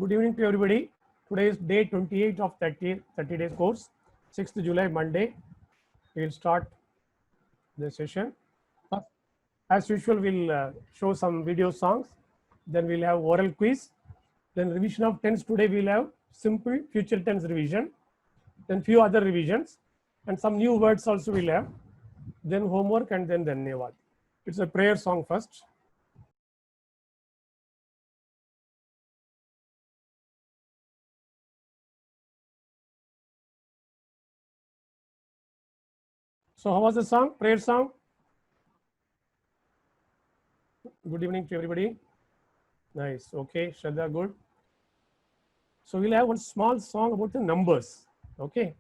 Good evening to everybody. Today is day 28 of 30 days course. 6th July, Monday. We'll start the session. As usual, we'll show some video songs. Then we'll have oral quiz. Then revision of tense. Today we'll have simple future tense revision. Then few other revisions. And some new words also we'll have. Then homework and then Dhanyavad. It's a prayer song first. So how was the song? Prayer song? Good evening to everybody. Nice. Okay, Shraddha, good. So we'll have one small song about the numbers. Okay.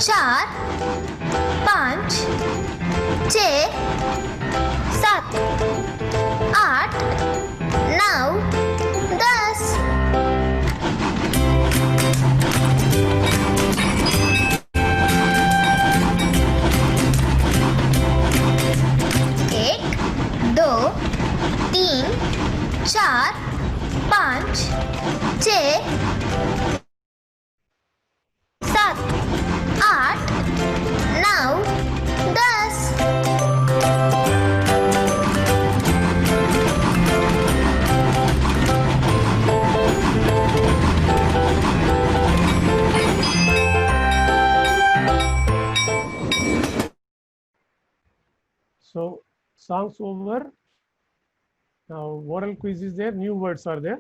चार पाँच छः सात आठ नौ दस एक दो तीन चार पाँच छः सात आठ नौ दस So songs over. Now oral quiz is there. New words are there.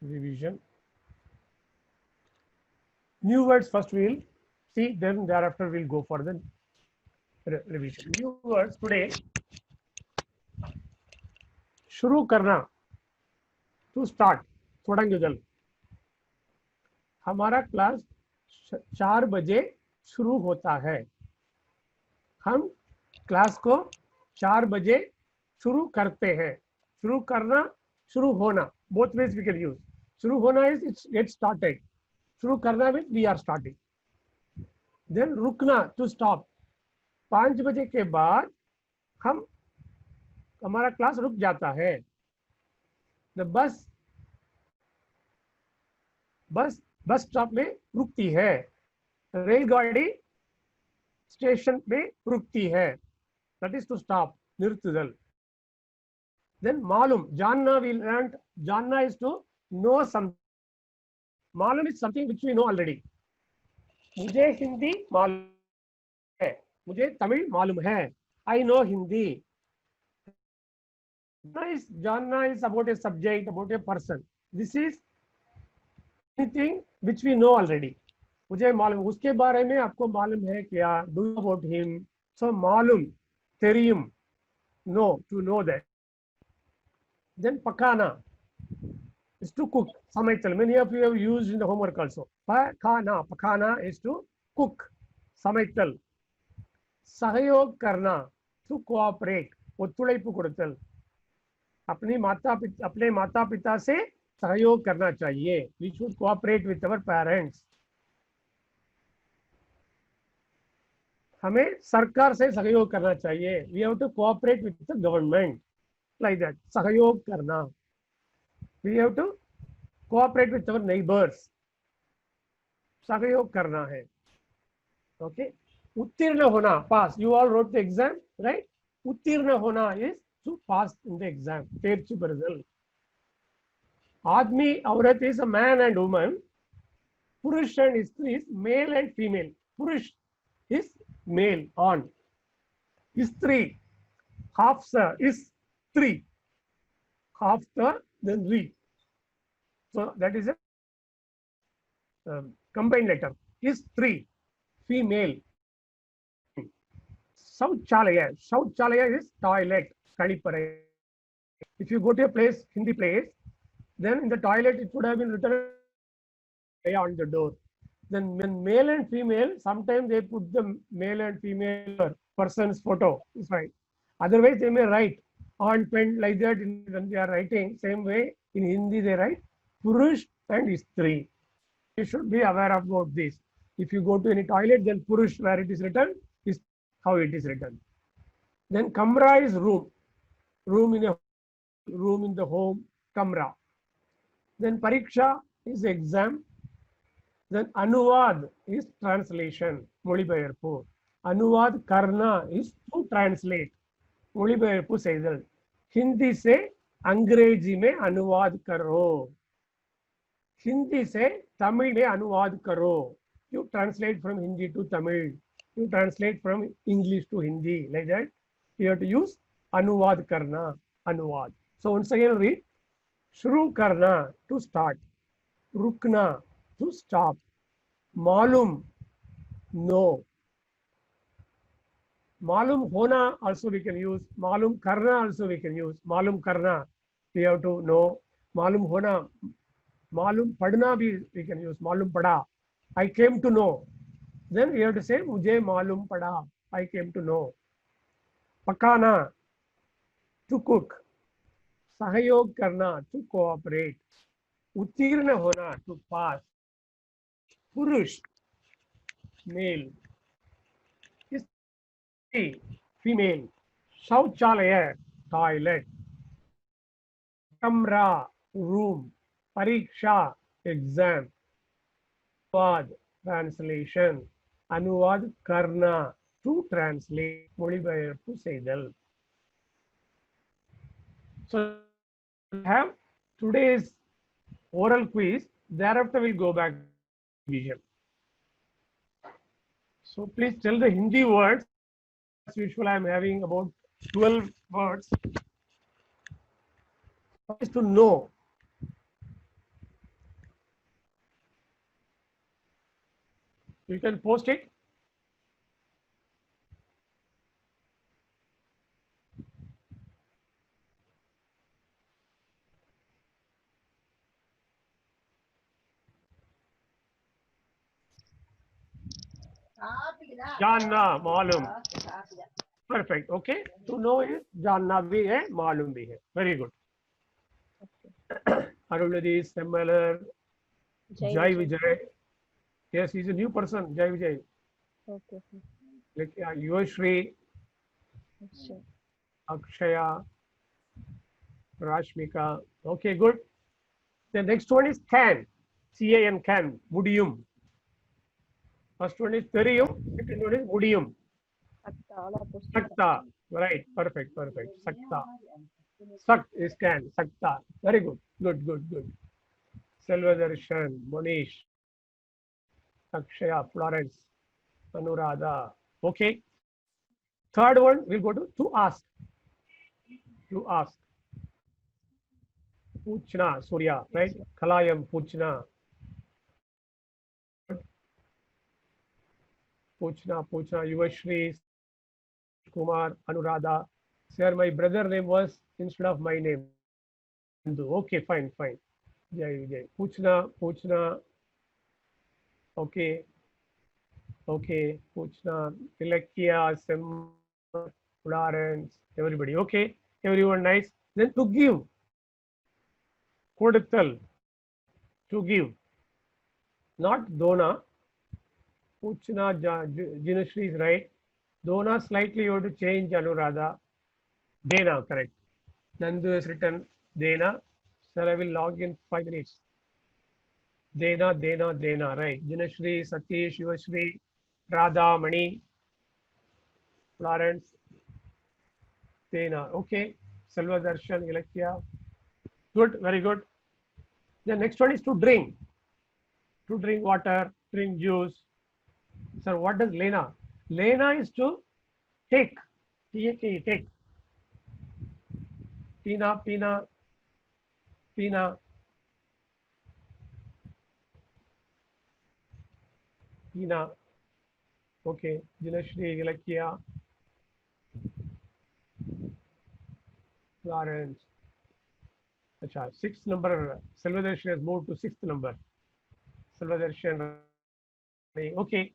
Revision. New words first we'll see, then thereafter we'll go for the revision. New words today. शुरू करना, to start, थोड़ा गजल. हमारा क्लास 4 बजे शुरू होता है. हम क्लास को 4 बजे शुरू करते हैं. शुरू करना, शुरू होना, both ways we can use. शुरू होना is it gets started. शुरू करना में we are starting. Then रुकना, to stop. 5 बजे के बाद हमारा क्लास रुक जाता है. The बस स्टॉप में रुकती है. रेलगाड़ी स्टेशन में रुकती है. That is to stop. निरुत्तुदल. Then मालूम, जानना, we learned. जानना is to know something. मालूम is something which we know already. मुझे हिंदी मालूम है. मुझे तमिल मालूम है. I know Hindi. जानना is about a subject, about a person. This is anything which we know already. मुझे मालूम, उसके बारे में आपको मालूम है क्या? Do you know about him? So मालूम, தெரியும், know, to know that. Then पकाना is to cook. Samaital. Many of you have used in the homework also. Pakana is to cook. Samaital. Sahayog karna, to cooperate. उत्तुलैपु कोडुत्तल. अपने माता पिता से सहयोग करना चाहिए. We should cooperate with our parents. हमें सरकार से सहयोग करना चाहिए. We have to cooperate with the government. Like that. सहयोग करना. We have to cooperate with our neighbors. सहयोग करना है. Okay. उत्तीर्ण होना, pass. You all wrote the exam, right? उत्तीर्ण होना is to pass in the exam. तेरची बरसल. आदमी, औरत is a man and woman. पुरुष and स्त्री is male and female. पुरुष is male, on. is 3. Half sir is 3. Half the then re. So that is a combined letter. Is 3. Female. Shauchalaya. Shauchalaya is toilet. Kaliparai. If you go to a place, Hindi place, then in the toilet it would have been written on the door. Then when male and female, sometimes they put the male and female person's photo. It's right. Otherwise, they may write on pen like that when they are writing. Same way in Hindi they write Purush and Istri. You should be aware about this. If you go to any toilet, then Purush where it is written is how it is written. Then Kamra is room. Room in the home. Kamra. Then Pariksha is exam. Then Anuvad is translation. Molibayarpu. Anuvad Karna is to translate. Molibayarpu says that. Hindi se अंग्रेजी में अनुवाद करो. हिंदी से तमिल में अनुवाद करो. You translate from Hindi to Tamil. You translate from English to Hindi. Like that. You have to use अनुवाद करना. अनुवाद. So once again read. शुरू करना to start. रुकना to stop. मालूम no. मालूम होना also we can use. मालूम करना also we can use. मालूम करना we have to know. मालूम होना. मालूम पढ़ना भी we can use. मालूम पढ़ा. I came to know. Then we have to say मुझे मालूम पड़ा. I came to know. पकाना to cook. सहयोग करना to cooperate. उत्तीर्ण होना to pass. पुरुष male. Female. शौचालय toilet. कमरा room. परीक्षा exam. अनुवाद translation. अनुवाद करना to translate. மொழிபெயர்ப்பு செய்தல். So we have today's oral quiz. Thereafter we'll go back to vision. So please tell the Hindi words. As usual, I am having about 12 words. First to know. You can post it. जानना मालूम. Perfect. Okay. To know is जानना भी है, मालूम भी है. Very good. Aruladi, Semmeler, Jai Vijay. Yes, he's a new person. Jai Vijay. Okay. Like Yuvashri, Akshaya, Rashmika. Okay, good. The next one is can. CAN, can. Mudiyum. First one is Teriyum. Second one is Mudiyum. Sakta. Right. Perfect. Perfect. Sakta. Sakt is can. Sakta. Very good. Good, good, good. Selvadarshan, Monish, Akshaya, Florence, Anuradha. Okay. Third one, we'll go to ask. To ask. Puchna, Surya, right? Kalayam, Puchna. Puchna, Yuvashri, Kumar, Anuradha. Sir, my brother name was instead of my name. Okay, fine, fine. Jai Vijay. Puchna. Okay. Okay. Puchna, Ilakya, Sem, Florence, everybody. Okay. Everyone nice. Then to give. Koduttal. To give. Not Dona. Puchna, Jinashri is right. Dona slightly you have to change Anuradha. Dena, correct. Nandu is written Dena. Sir, I will log in 5 minutes. Dena, right. Jinashri, Satish, Yuvashri, Radha, Mani, Florence, Dena. Okay. Selva Darshan, Ilakya. Good, very good. The next one is to drink. To drink water, drink juice. Sir, what does Lena? Lena is to take. T-A-K, take. Tina, Pina, Pina. Pina. Okay. Jinashri, Ilakya. Florence. Acha, sixth number. Salvadarshan has moved to sixth number. Salvadarshan. Okay.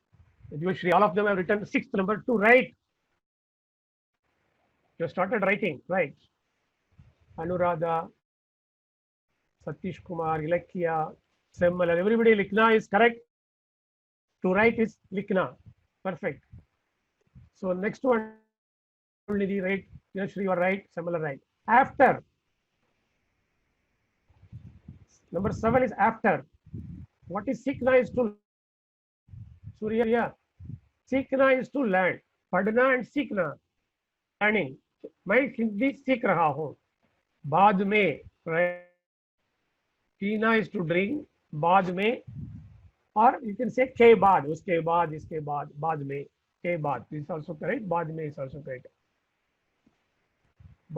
Jinashri, all of them have written sixth number to write. You started writing, right? Anuradha, Satish Kumar, Ilakya, Semmal, everybody Likhna is correct. To write is Likhna. Perfect. So next one, only right. Yes, you are right. Semmal right. After. Number 7 is after. What is Sikhna is to Surya. Sikhna is to learn. Padna and Sikhna. Learning. मैं हिंदी सीख रहा हूँ बाद में पीना is to drink बाद में और यू कैन से के बाद उसके बाद इसके बाद में के बाद इज आल्सो करेक्ट बाद में इज आल्सो करेक्ट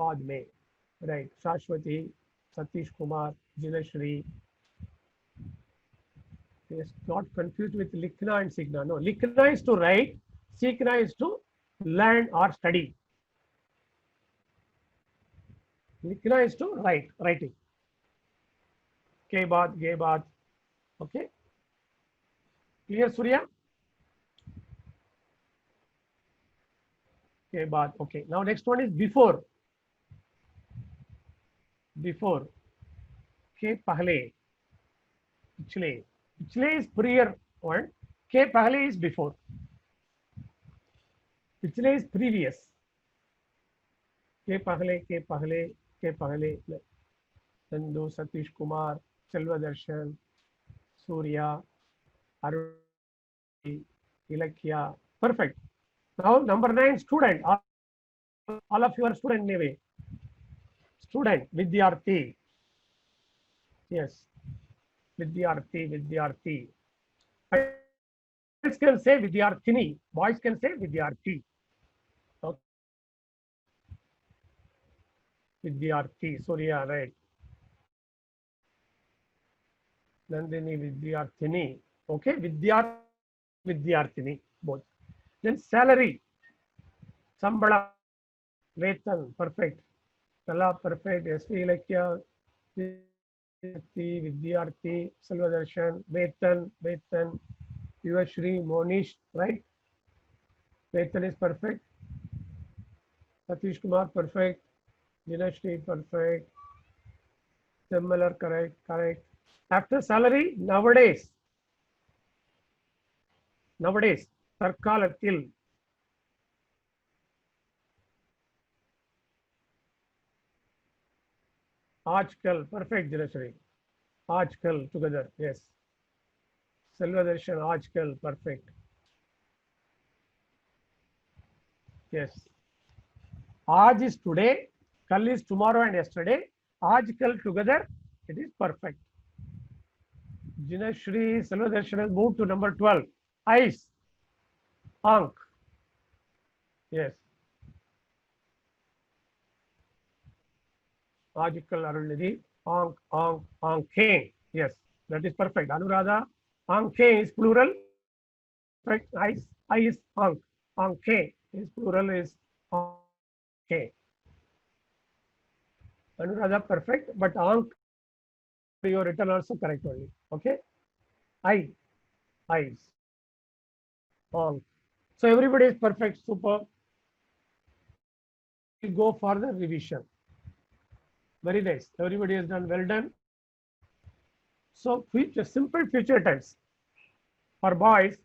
बाद में राइट शाश्वती Satish Kumar जिनश्री not confused with likhna and sikhna. No, likhna is to write, sikhna is to learn or study. Likhna is to write, writing. के बाद, okay. Clear, Surya? के बाद, okay. Now next one is before. Before. के पहले, पिछले. पिछले is prior one. के पहले is before. पिछले is previous. के पहले Nandu Satish Kumar सेल्वदर्शन Surya Arun इलक्या perfect. Now number 9 student. All of you are student maybe. Student vidyarthi. Yes, vidyarthi. Girls can say vidyarthini, boys can say vidyarthi. Okay. Vidyarthi, Surya, right. Nandini vidyarthini. Okay, vidyarthini, both. Then salary, sambala, vetan, perfect. Kala, perfect. SV Ilakya, vidyarthi, Salvadarshan, vetan, Yuvashri, Monish, right? Vetan is perfect. Satish Kumar, perfect. Jinashri, perfect. Similar, correct. After salary, nowadays, Sarkalatil. Aajkal, perfect, Jinashri. Aajkal, together, yes. Salvadarshan, Aajkal, perfect. Yes. Aaj is today, Kal is tomorrow and yesterday. Aajkal together, it is perfect. Jinashri, Salvadarshan has moved to number 12. Eyes. Ank. Yes. Aajkal Arunidhi. Ankhe. Yes, that is perfect. Anuradha. Ankhe is plural. Right. Eyes. Eyes. Ank. Ankhe is plural is Ankhe. Anuradha, perfect. But Ank, you written also correct only. Okay. Eyes. Ank. So everybody is perfect. Super. We go for the revision. Very nice. Everybody has done well done. So simple future tense. For boys,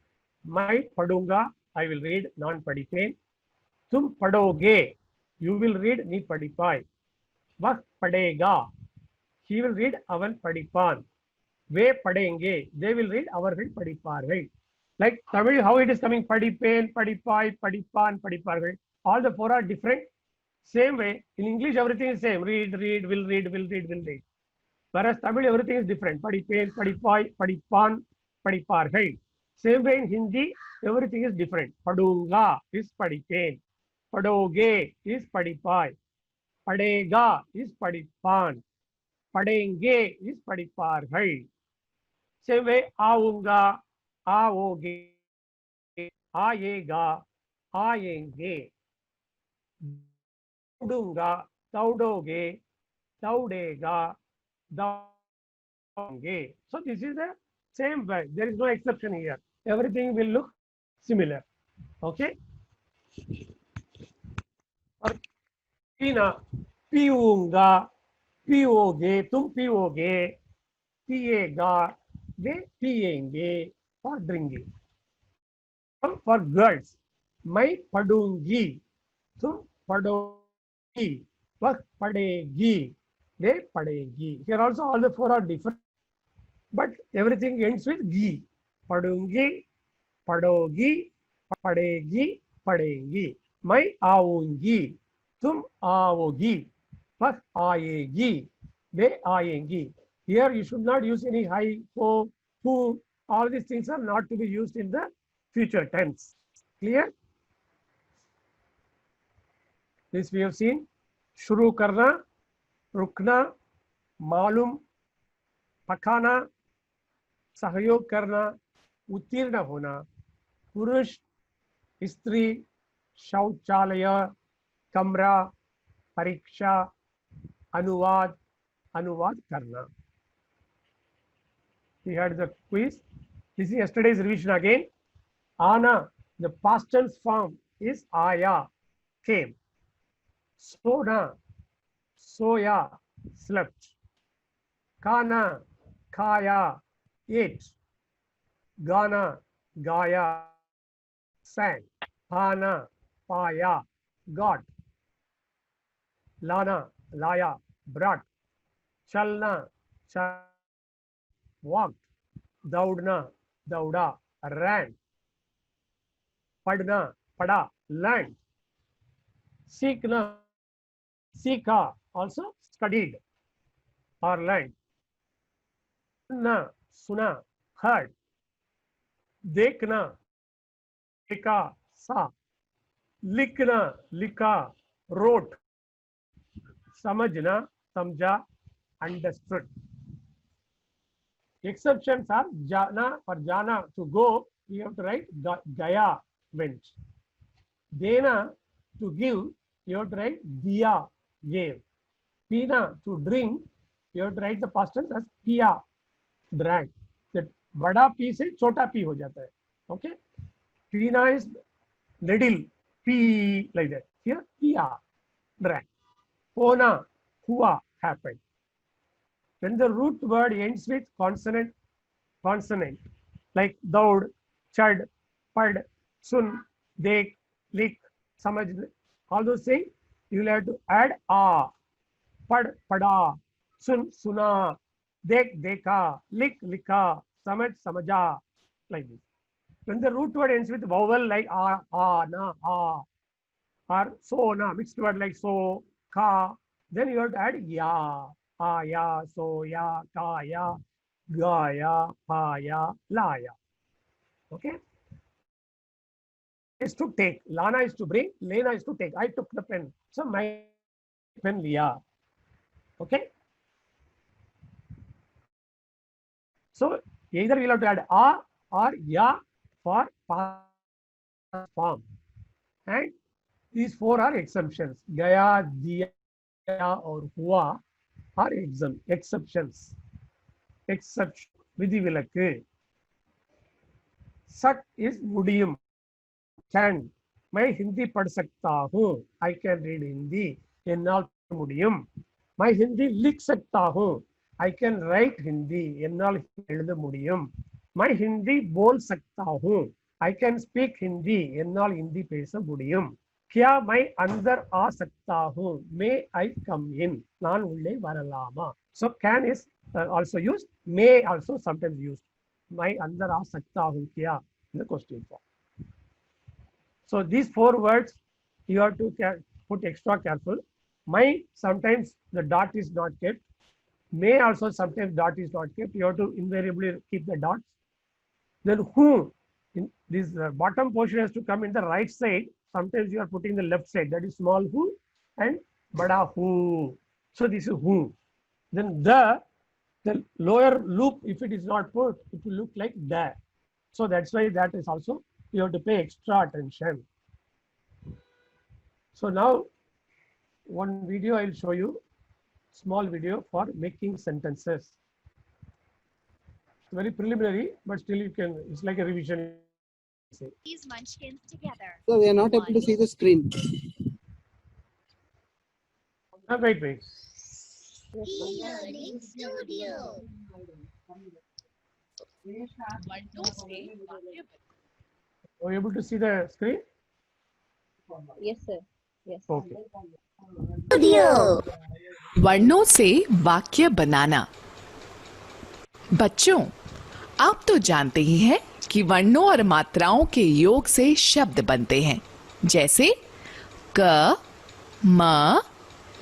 मैं पढ़ूंगा, I will read non पढ़ी pen. तुम पढ़ोगे, you will read नी पढ़ी पाई. वह पढ़ेगा, he will read oven पढ़ीपान. वे पढ़ेंगे, they will read अवர்கள் पढ़ीपाர்கள். Like Tamil, how it is coming पढ़ीपेन, पढ़ीपाई, पढ़ीपान, पढ़ीपाர்கள். All the four are different. Same way, in English everything is same. Read, will read. Whereas Tamil everything is different. Padipen, Padipai, Padipan, Padipargal. Same way in Hindi, everything is different. Padunga is Padipen. Padoge is padipai. Padega is padipan. Padenge is padiparhai. Same way, aunga, aoge, आएगा आएंगे दौड़ूंगा दौड़ोगे दौड़ेगा दौड़ेंगे. So this is the same way. There is no exception here. Everything will look similar. Okay. और पीना पीऊंगा पीओगे तुम पीओगे पिएगा वे पिएंगे और drinking. For girls, मैं पढ़ूंगी तुम पढ़ोगी वह पढ़ेगी वे पढ़ेगी. Here also all the four are different, but everything ends with gi. पढ़ूंगी पढ़ोगी पढ़ेगी पढ़ेंगी. मैं आऊंगी तुम आओगी वह आएगी वे आएंगी. Here you should not use any I, ho, who. All these things are not to be used in the future tense. Clear? This we have seen. शुरू करना, रुकना, मालूम, पकाना, सहयोग करना, उत्तीर्ण होना, पुरुष, स्त्री, शौचालय, कमरा, परीक्षा, अनुवाद, अनुवाद करना. We had the quiz. This is yesterday's revision again. Ana, the past tense form is aya, came. Sona, soya, slept. Kana, kaya, ate. Gana, gaya, sang. Pana, paya, got. Lana, laya, brought. Chalna, walked. Daudna, dauda, ran. Padna, pada, learned. Seekna, seeka, also studied or learned. Sunna, suna, heard. Dekhna, dekha, saw. Likhna, likha, wrote. Samajhna, samjha, understood. Exceptions are jana or jana, to go, you have to write gaya, went. Dena, to give, you have to write diya, gave. Pina, to drink, you have to write the past tense as piya, drank. The bada p se chota p ho jata hai. Okay. Pina is little, p like that. Here piya, drank. Pona, hua, happened. When the root word ends with consonant, like daud, chad, pad, sun, dekh, lik, samajh, all those things, you will have to add a, pad, pada, sun, suna, dekh, dekha, lik, likha, samajh, samaja, like this. When the root word ends with vowel like a, na, a, or so, na, mixed word like so, ka, then you have to add ya. Aya, soya, kaya, gaya, paya, laya. Okay. Is to take. Lana is to bring. Lena is to take. I took the pen. So my pen liya. Okay. So either we'll have to add a or ya for past form. And these four are exemptions. Gaya, diya, or hua are exceptions. Exception, vidhivilakku. Sak is mudiyum, can. मैं हिंदी पढ़ सकता हूँ. I can read Hindi. एन्नाल मुडियम. मैं हिंदी लिख सकता हूँ. I can write Hindi. एन्नाल एळुद मुडियम. मैं हिंदी बोल सकता हूँ. I can speak Hindi. एन्नाल हिंदी पेस मुडियम. क्या मैं अंदर आ सकता हूँ? May I come in? नान उल्ले वरलामा. So can is also used. May also sometimes used. मैं अंदर आ सकता हूँ क्या? In the question form. So these four words you have to put extra careful. My, sometimes the dot is not kept. May also sometimes dot is not kept. You have to invariably keep the dots. Then who, in this bottom portion has to come in the right side sometimes you are putting the left side, that is small hu and bada hu. So this is hu. Then the lower loop, if it is not put, it will look like da. So that's why that is also you have to pay extra attention. So now one video I will show you, small video for making sentences. It's very preliminary, but still you can, it's like a revision. These munchkins together. So we are not able to see the screen. Wait. E-learning studio. Are you able to see the screen? Yes, sir. Yes. Okay. Studio. वर्णों से वाक्य बनाना। बच्चों, आप तो जानते ही हैं कि वर्णों और मात्राओं के योग से शब्द बनते हैं, जैसे क, म,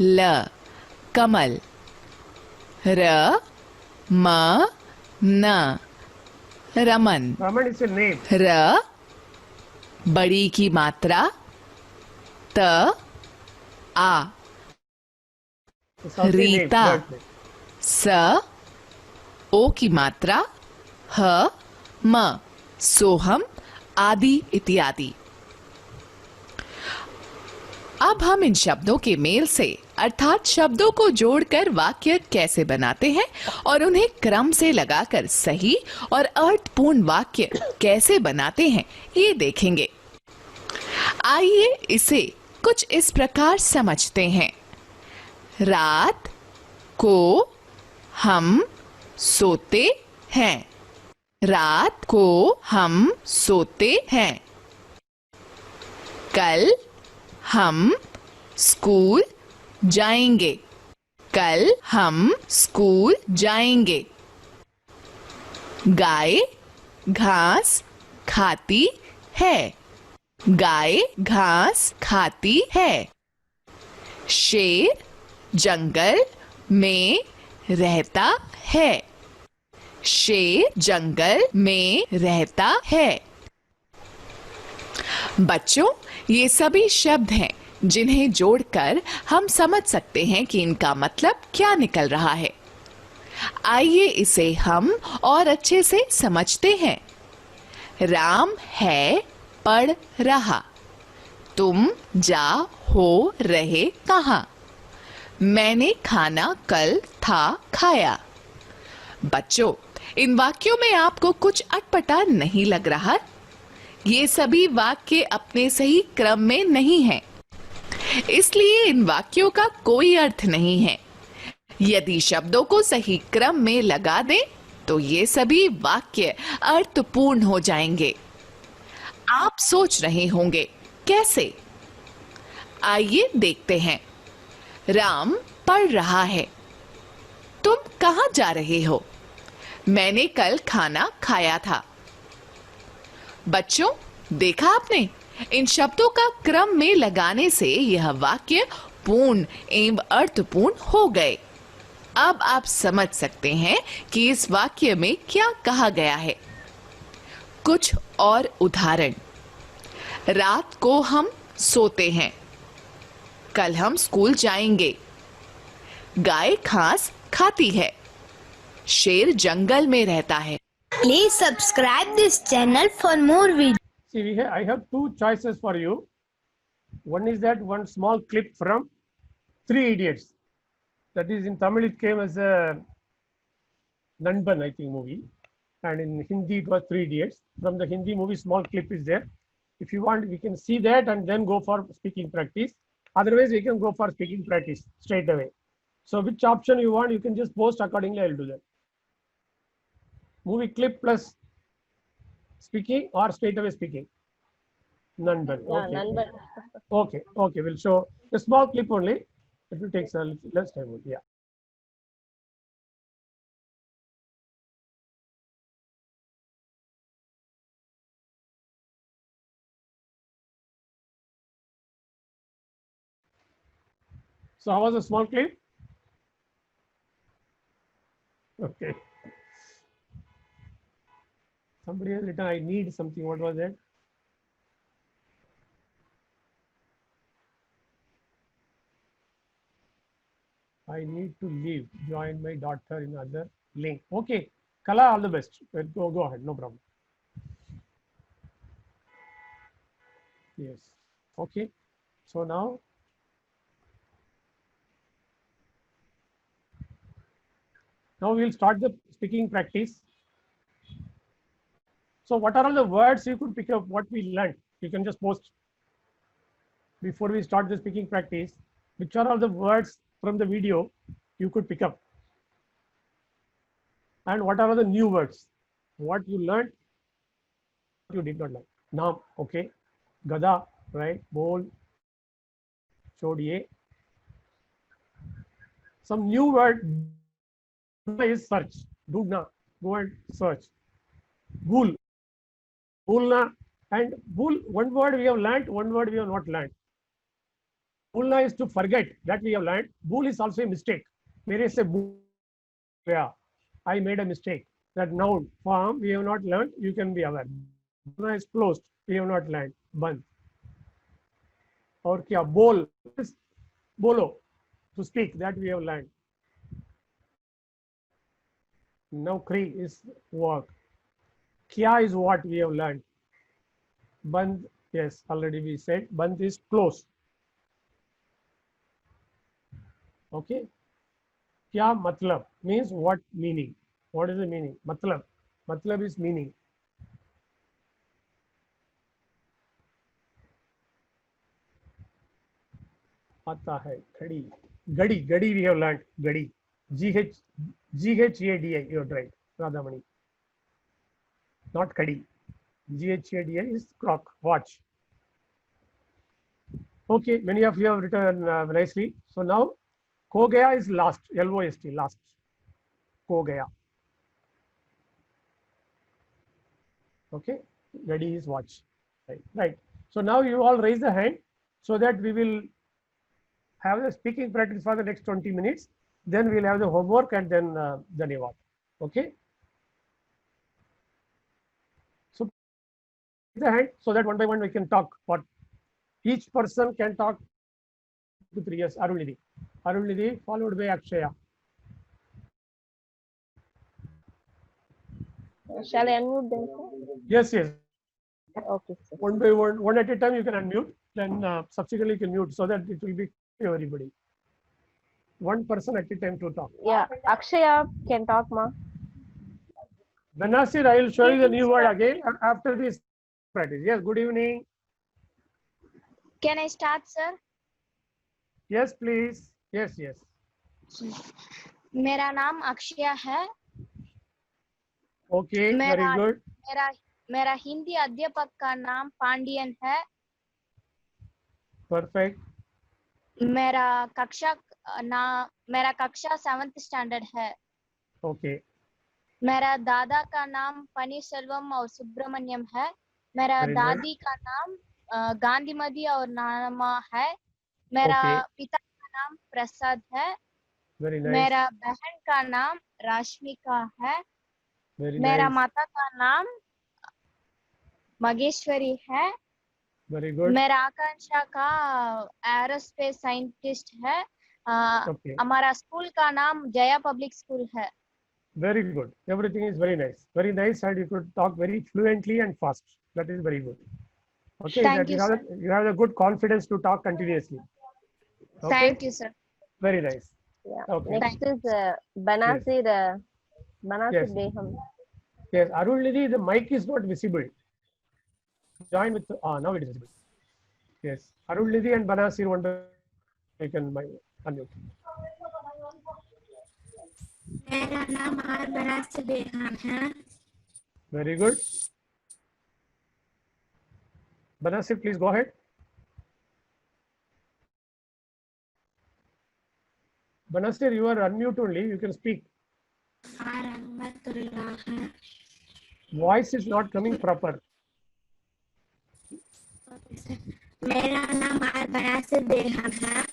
ल, कमल, र, म, न, Raman, Raman is a name. र, बड़ी की मात्रा, त, आ, It's also a name, Rita. word name. स, ओ की मात्रा, ह, म, सोहम आदि इत्यादि। अब हम इन शब्दों के मेल से अर्थात शब्दों को जोड़कर वाक्य कैसे बनाते हैं और उन्हें क्रम से लगाकर सही और अर्थपूर्ण वाक्य कैसे बनाते हैं, ये देखेंगे। आइए इसे कुछ इस प्रकार समझते हैं। रात को हम सोते हैं। रात को हम सोते हैं। कल हम स्कूल जाएंगे। कल हम स्कूल जाएंगे। गाय घास खाती है। गाय घास खाती है। शेर जंगल में रहता है। शेर जंगल में रहता है। बच्चों, ये सभी शब्द हैं जिन्हें जोड़कर हम समझ सकते हैं कि इनका मतलब क्या निकल रहा है। आइए इसे हम और अच्छे से समझते हैं। राम है पढ़ रहा। तुम जा हो रहे कहाँ? मैंने खाना कल था खाया। बच्चों, इन वाक्यों में आपको कुछ अटपटा नहीं लग रहा? ये सभी वाक्य अपने सही क्रम में नहीं हैं, इसलिए इन वाक्यों का कोई अर्थ नहीं है। यदि शब्दों को सही क्रम में लगा दें तो ये सभी वाक्य अर्थपूर्ण हो जाएंगे। आप सोच रहे होंगे कैसे? आइए देखते हैं। राम पढ़ रहा है। तुम कहाँ जा रहे हो? मैंने कल खाना खाया था। बच्चों, देखा आपने? इन शब्दों का क्रम में लगाने से यह वाक्य पूर्ण एवं अर्थपूर्ण हो गए। अब आप समझ सकते हैं कि इस वाक्य में क्या कहा गया है। कुछ और उदाहरण। रात को हम सोते हैं। कल हम स्कूल जाएंगे। गाय घास खाती है। शेर जंगल में रहता है। Please subscribe this channel for more videos. See, I have two choices for you. One is that one small clip from Three Idiots. That is in Tamil it came as a Nanban, I think, movie. And in Hindi it was Three Idiots. From the Hindi movie, small clip is there. If you want, we can see that and then go for speaking practice. Otherwise, we can go for speaking practice straight away. So which option you want, you can just post accordingly, I will do that. Movie clip plus speaking or straight away speaking? None done. Yeah, Okay. none but Okay, we'll show a small clip only. It will take less time. Yeah. So how was the small clip? Okay. Somebody has written, I need something. What was that? I need to leave. Join my daughter in other link. Okay. Kala, all the best. Go ahead. No problem. Yes. Okay. So now we will start the speaking practice. So what are all the words you could pick up what we learned? You can just post before we start the speaking practice. Which are all the words from the video you could pick up? And what are all the new words? What you learned, what you did not learn. Now, okay. Gada, right? Bol, chodiye. Some new word is search. Dudna, go and search. Bhul, bhulna, and bhul, one word we have learned, one word we have not learned. Bhulna is to forget, that we have learned. Bhul is also a mistake. Mere se bhul gaya. I made a mistake. That noun form we have not learned, you can be aware. Bhulna is closed, we have not learned. Band. Or kya? Bol is bolo, to speak, that we have learned. Naukri is work. Kya is what we have learned. Band, yes, already we said. Band is close. Okay. Kya matlab means what meaning. What is the meaning? Matlab. Matlab is meaning. Aata hai. Khadi. Gadi. Gadi we have learned. Gadi. G-H-A-D-I. You're right. Radhamani. Not Kadi. G-H-A-D-I is clock. Watch. Okay. Many of you have written nicely. So now, Ko gaya is last. L-O-S-T. Last. Ko gaya. Okay. Gadi is watch. Right. Right. So now you all raise the hand so that we will have the speaking practice for the next 20 minutes. Then we'll have the homework and then the reward. Okay. So raise the hand so that one by one we can talk. What each person can talk 2 to 3 years. Arulnidhi. Arulnidhi followed by Akshaya. Shall I unmute them, sir? Yes, yes. Okay, sir. One by one, one at a time you can unmute. Then subsequently you can mute so that it will be clear to everybody. One person at a time to talk. Yeah, Akshaya can talk, ma. Banasir, I will show you the new word again after this practice. Yes, good evening. Can I start, sir? Yes, please. Yes, yes. मेरा नाम अक्षया है. Okay, very good. मेरा हिंदी अध्यापक का नाम पांडियन है. Perfect. मेरा कक्षा 7th स्टैंडर्ड है. Okay. मेरा दादा का नाम पनीरसेल्वम और सुब्रमण्यम है. मेरा Very good. दादी का नाम गांधीमती और नानमा है. मेरा Okay. पिता का नाम प्रसाद है. Very nice. मेरा बहन का नाम राश्मिका है. Very मेरा nice. माता का नाम मगेश्वरी है. Very good. मेरा आकांक्षा का एरोस्पेस साइंटिस्ट है. Okay. हमारा स्कूल का नाम जया पब्लिक स्कूल है. Very good. Everything is very nice. Very nice, and you could talk very fluently and fast. That is very good. Okay. Thank that you, you have the good confidence to talk continuously. Okay. Thank you, sir. Very nice. Yeah. Okay. Next is Banasir. Banasir Yes. Beham. Yes, Arulnidhi, the mic is not visible. Join with now it is visible. Yes, Arulnidhi and Banasir wonder you can unmute. मेरा नाम are Banasar बेगम है. Very good. Banasir, please go ahead. Banasir, you are unmute only. You can speak. R Ahmadullah है. Voice is not coming proper. मेरा नाम are Banasar बेगम है.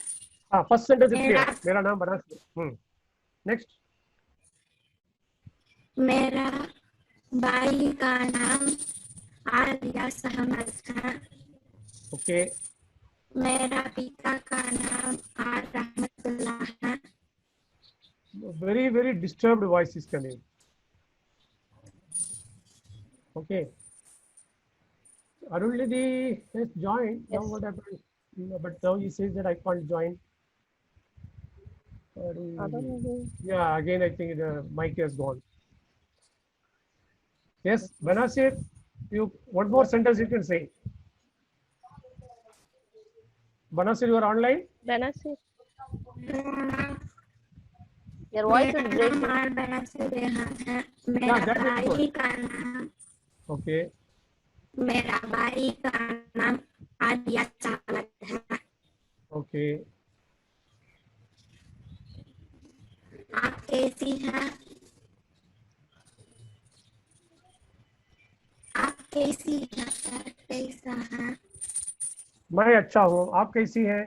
First sentence is clear. मेरा नाम Banasir. Next. मेरा भाई का नाम आर्या सहमद है. Okay. मेरा पिता का नाम आर रहमतुल्लाह है. very disturbed voice is coming. Okay. Arulidi has joined. Now Yes. what happened? No, but now he says that I can't join. Arulidi. Yeah, again I think the mic has gone. Yes, Banasir, you one more sentence you can say. Banasir, you are online? Benazir. Your voice is breaking. Yeah, that is good. Okay, मेरा भाई का नाम आर्या चावला है। okay. आप कैसी हैं? आप कैसी हैं सर? कैसा है? मैं अच्छा हूँ, आप कैसी हैं?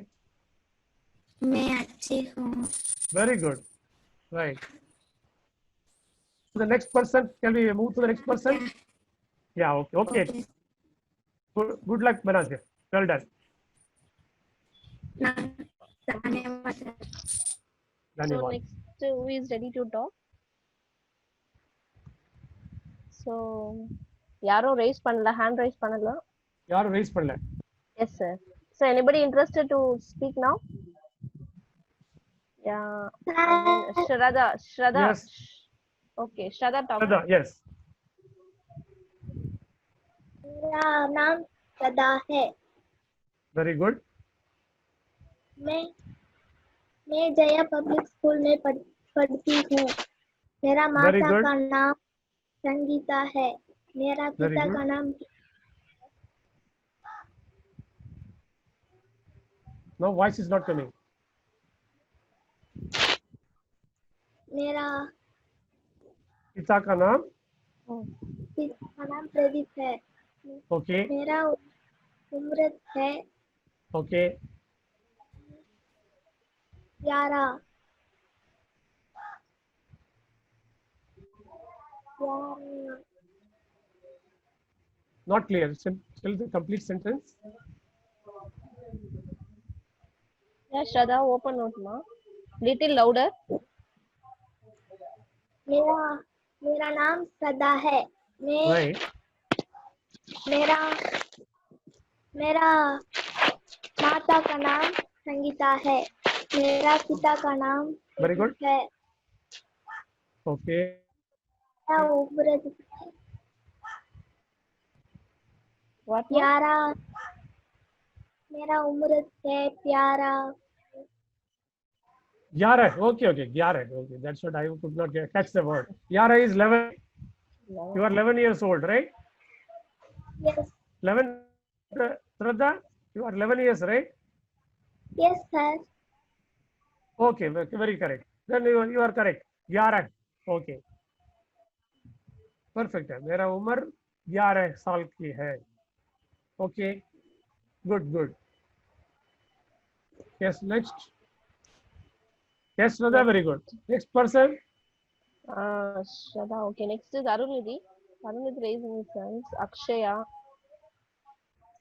मैं अच्छी हूँ। Very good. Right. The next person, can we move to the next person? Yeah, okay, okay. Good luck, Banasir. Well done. धन्यवाद sir. So Dhanyawad. next, who is ready to talk? So, யாரும் raise பண்ணல, hand raise பண்ணல. யாரும் raise பண்ணல. Yes, sir. So, anybody interested to speak now? Yeah. Shraddha. Yes. Okay, Shraddha talk. Shraddha, yes. मेरा नाम श्रद्धा है। Very good. मैं Jaya public school में पढ़ती हूँ। मेरा Very माता good. का नाम संगीता है। मेरा Very पिता good. का नाम No, voice is not coming. मेरा पिता का नाम? पिता का नाम प्रदीप है। Okay, मेरा उम्र है okay. 11। Not clear. Still the complete sentence. Yeah, Shraddha, open note, ma. Little louder. मेरा नाम श्रद्धा है। Right. मेरा माता का नाम संगीता है। मेरा पिता का नाम Very good. है। Okay. मेरा उम्र What? Ma? 11। मेरा उम्र है 11। 11. Okay, okay. 11. Okay, that's what I could not catch the word. 11 is 11. You are 11 years old, right? Yes, 11. Shraddha, you are 11 years, right? yes sir। Okay, very correct. Then you are correct. 11. Okay. Perfect है। मेरा उम्र 11 साल की है। Okay. Good, good. Yes, next. Yes, Shraddha, very good. Next person. Shraddha. Okay, next is Arunidhi. Arunidhi raising his hands. Akshaya.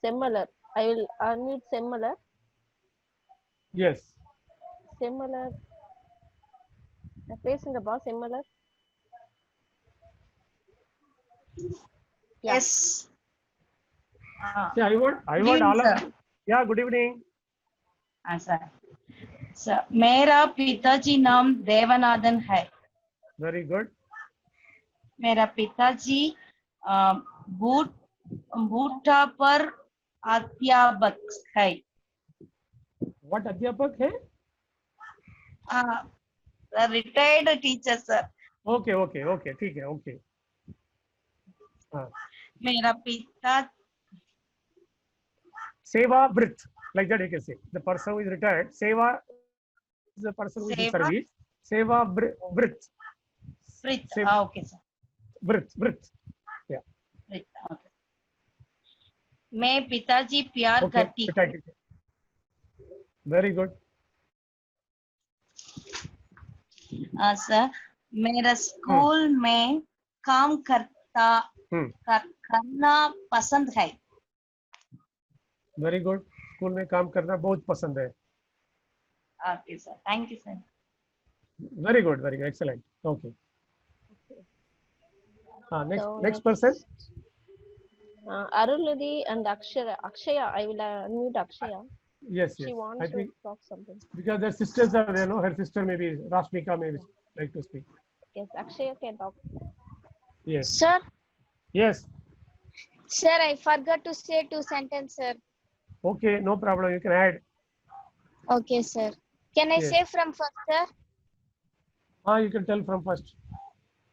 Similar. I will unmute similar. Yes. Similar. பேசுங்க பா similar. Yeah. Yes. Yeah, I want evening, all of sir. you. Yeah, good evening. Sir मेरा पिताजी नाम देवनाथन है। Very good. मेरा पिताजी बूटा पर अध्यापक है। What अध्यापक है? Retired teacher sir. Okay, okay, okay. ठीक है, okay. हाँ. मेरा पिता Seva Brit, like that you can say. The person who is retired. Seva is the person who is in Seva? service. Seva Brit. Fridge. Seva. Okay sir. Brit. Yeah. Fridge, okay. मैं पिताजी प्यार Okay. करती हूँ। Retired. Very good. Sir मेरा school में काम करना पसंद है। Very good. स्कूल में काम करना बहुत पसंद है। Okay sir, thank you sir. Very good, excellent. Okay. Next So next person. Aruladi and Akshaya, I will unmute Akshaya. Yes, She yes. wants I to think talk something. because their sisters are there, no? Her sister maybe Rashmika may like to speak. Yes, Akshaya can talk. Yes. Sir, Yes. sir, I forgot to say 2 sentences, sir. Okay, no problem. You can add. Okay, sir. Can I Yes. say from first, sir? You can tell from first.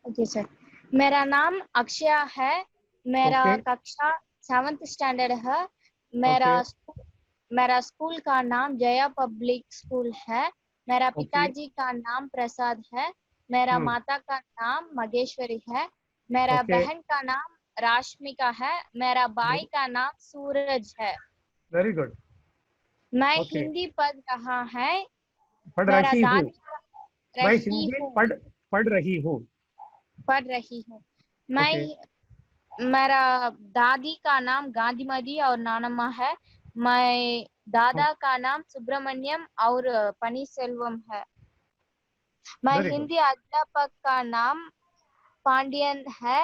Okay sir, मेरा नाम अक्षया है, मेरा Okay. कक्षा 7th standard है, Okay. मेरा school का नाम Jaya public school है, मेरा Okay. पिताजी का नाम प्रसाद है, मेरा माता का नाम मगेश्वरी है, मेरा Okay. बहन का नाम राश्मिका है, मेरा भाई का नाम सूरज है। Very good. मैं Okay. हिंदी पढ़ रहा है, पढ़ मेरा रही हूँ। दादी मैं रही हिंदी हूँ, पढ़ रही हूँ। पढ़ रही हूँ। मैं Okay. मेरा दादी का नाम गांधीमती और नानम्मा है, मैं दादा का नाम सुब्रमण्यम और पनीरसेल्वम है। मैं Very good. हिंदी अध्यापक का नाम पांडियन है,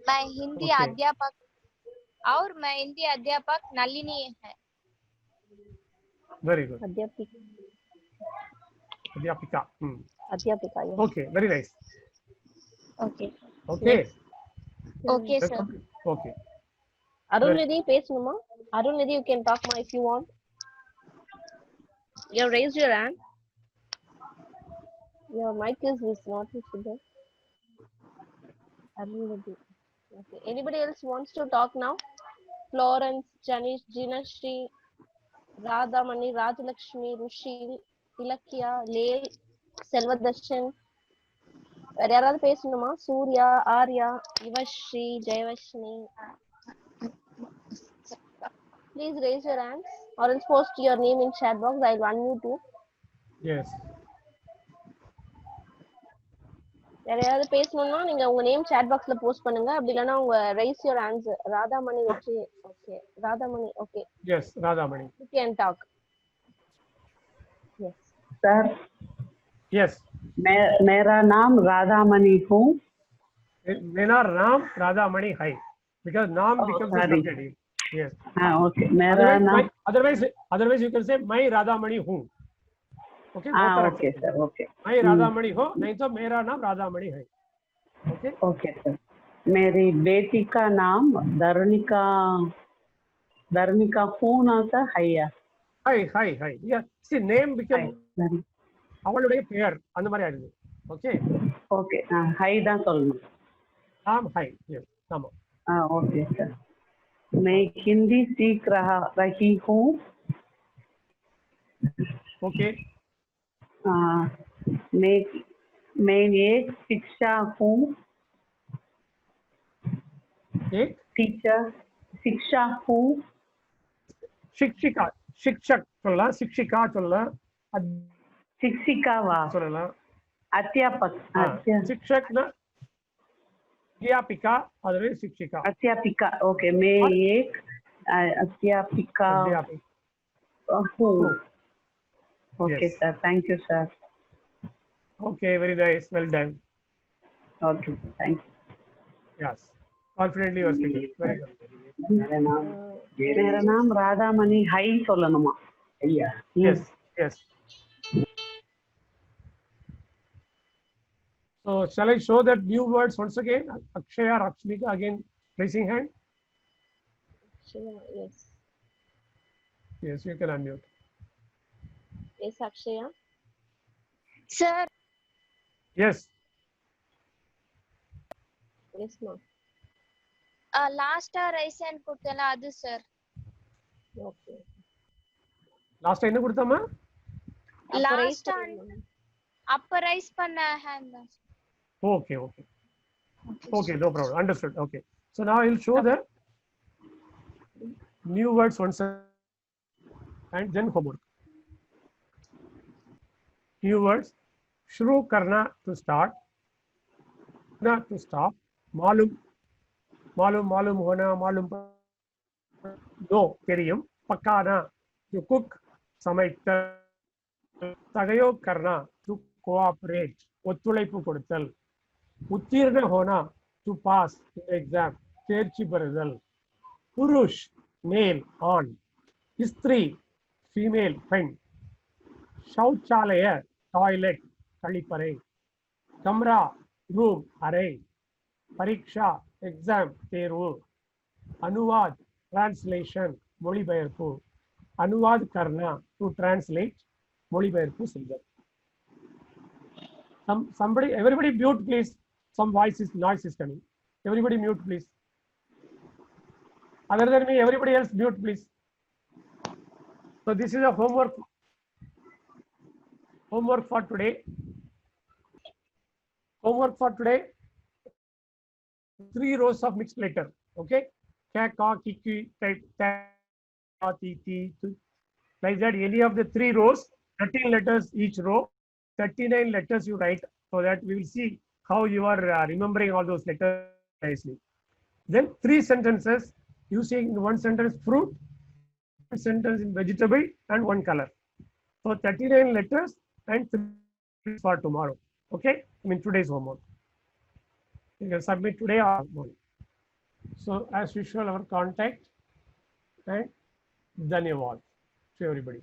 मैं हिंदी Okay. अध्यापक नलिनी है। Very good. Adhyapika. Adhyapika. Adhyapika, yes. Okay, very nice. Okay. Okay. Okay, sir. Okay. Arulnidhi, பேசணுமா? Arulnidhi, you can talk if you want. You have raised your hand. Your mic is not visible. Arulnidhi. Okay. Anybody else wants to talk now? Florence, Janish, Jinashri, Radhamani, Rajalakshmi, Rushil, Ilakya, Leel, Selvadarsan. வேற யாராவது பேசணுமா? Surya, Arya, Yuvasri, Jayavarshini. Please raise your hands or else post your name in chat box. I will unmute you. Yes. வேற யாராவது பேசணும்னா நீங்க உங்க name chat boxல post பண்ணுங்க. அப்படி இல்லனா உங்க raise your hands. ராதாமணி வெற்றி. Okay. Radhamani. Okay. Yes, Radhamani. You can talk. Yes. Sir Yes. मेरा नाम राधामणि हूँ। मेरा नाम राधामणि है because नाम becomes the sorry. subject. Yes. हाँ ओके मेरा नाम otherwise you can say मैं राधामणि हूँ. Okay. हाँ ओके सर ओके मैं राधामणि हूँ, नहीं तो मेरा नाम राधामणि है. Okay. Okay sir. मेरी बेटी का नाम धर्मिका हूँ ना सर हैया Hi. Yeah. See, name become அவளுடைய பெயர் அந்த மாதிரி ஆயிடுது. ஓகே ஓகே ஹை தான் சொல்லணும். नाम है. Yes. नाम. हाँ ओके सर। मैं हिंदी सीख रही हूँ। ओके. मैं एक शिक्षा हूँ। एक टीचर शिक्षा हूँ। शिक्षिका शिक्षक சொல்லலாம், शिक्षिका சொல்லலாம், शिक्षिकावा சொல்லலாம். अध्यापक शिक्षक अध्यापिका अदर शिक्षिका अध्यापिका ओके मैं एक अध्यापिका हूँ. Okay sir thank you sir. Okay very nice well done. Okay thank you. Yes confidently you are speaking very good. मेरा नाम राधामणि है சொல்லணுமா? Yes yes. So shall I show that new words once again? Akshaya, Rakshmika again raising hand. Yes. Yes, you can unmute. Yes, Akshaya. Sir, Yes. Yes, ma'am. last raise hand கொடுத்தல அது sir. Okay. Last என்ன கொடுத்தமா? Last upper raise பண்ண hand. Okay. Okay, no problem. Understood. Okay. So now I will show the new words once and then homework. New words. शुरू करना to start. ना to stop. मालूम होना, मालूम दो தெரியும். पकाना to cook. சமைத்தல். सहयोग करना to கோஆபரேட் ஒத்துழைப்பு கொடுத்தல். உத்தீர்ண ஹோனா டு பாஸ் எக்ஸாம் தேர்ச்சி பெறுதல். புருஷ் மேல் ஆண். ஸ்திரீ ஃபீமேல் பெண். சௌச்சாலய டாய்லெட் கழிப்பறை. கம்ரா ரூம் அறை. பரீட்சா எக்ஸாம் தேர்வு. அனுவாத் டிரான்ஸ்லேஷன் மொழிபெயர்ப்பு. அனுவாத் கர்னா டு டிரான்ஸ்லேட் மொழிபெயர்ப்பு செய்தல். Somebody, everybody mute please. Some noise is coming. Everybody mute please. Other than me, everybody else mute please. So this is a homework for today. Homework for today. 3 rows of mixed letter. Okay. Ka, ka, ki, ki, ta, ta, ti, ti, tu. Like that, any of the 3 rows, 13 letters each row. 39 letters you write, so that we will see how you are remembering all those letters nicely. Then 3 sentences using in one sentence fruit, one sentence in vegetable, and 1 color. So 39 letters and 3 for tomorrow. Okay, I mean today's homework. You can submit today or tomorrow. So as usual, our contact and Dhanyavad to everybody.